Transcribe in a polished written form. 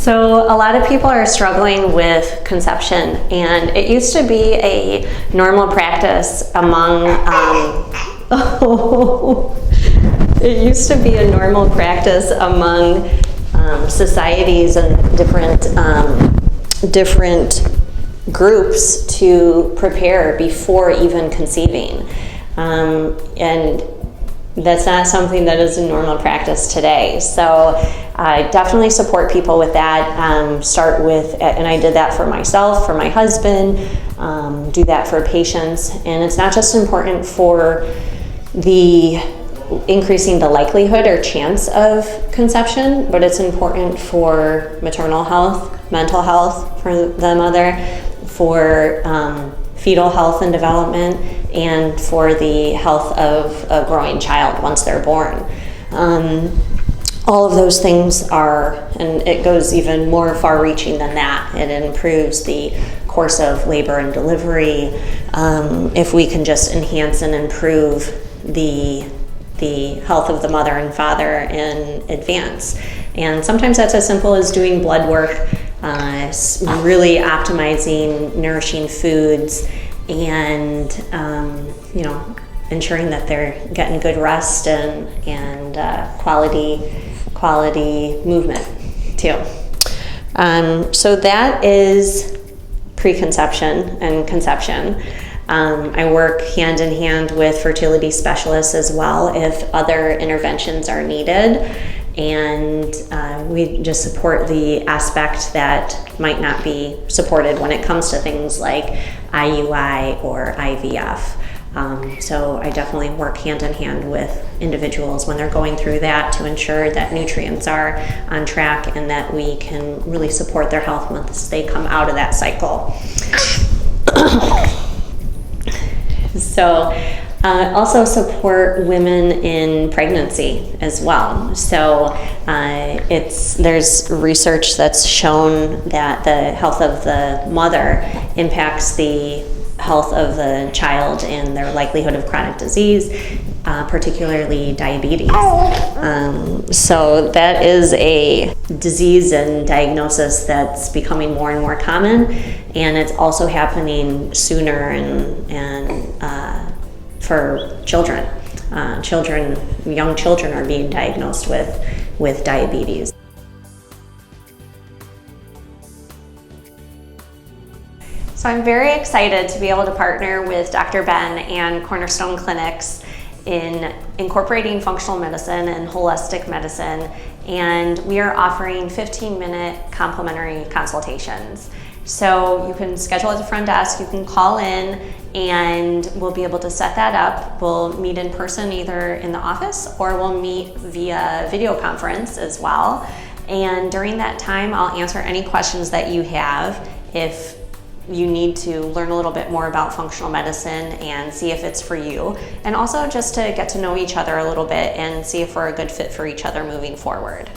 So a lot of people are struggling with conception, and it used to be a normal practice among it used to be a normal practice among societies and different groups to prepare before even conceiving, and that's not something that is a normal practice today. So I definitely support people with that. Start with, and I did that for myself, for my husband, do that for patients. And it's not just important for increasing the likelihood or chance of conception, but it's important for maternal health, mental health for the mother, for fetal health and development, and for the health of a growing child once they're born. All of those things are, and it goes even more far-reaching than that. It improves the course of labor and delivery if we can just enhance and improve the health of the mother and father in advance. And sometimes that's as simple as doing blood work, really optimizing nourishing foods, and ensuring that they're getting good rest and quality movement too. So that is preconception and conception. I work hand in hand with fertility specialists as well if other interventions are needed, and we just support the aspect that might not be supported when it comes to things like IUI or IVF. So I definitely work hand in hand with individuals when they're going through that to ensure that nutrients are on track and that we can really support their health once they come out of that cycle. So also support women in pregnancy as well. So there's research that's shown that the health of the mother impacts the health of the child and their likelihood of chronic disease, particularly diabetes. So that is a disease and diagnosis that's becoming more and more common, and it's also happening sooner and for children. Young children are being diagnosed with diabetes. So I'm very excited to be able to partner with Dr. Ben and Cornerstone Clinics in incorporating functional medicine and holistic medicine, and we are offering 15-minute complimentary consultations. So you can schedule at the front desk, you can call in, and we'll be able to set that up. We'll meet in person either in the office or we'll meet via video conference as well. And during that time, I'll answer any questions that you have if you need to learn a little bit more about functional medicine and see if it's for you, and also just to get to know each other a little bit and see if we're a good fit for each other moving forward.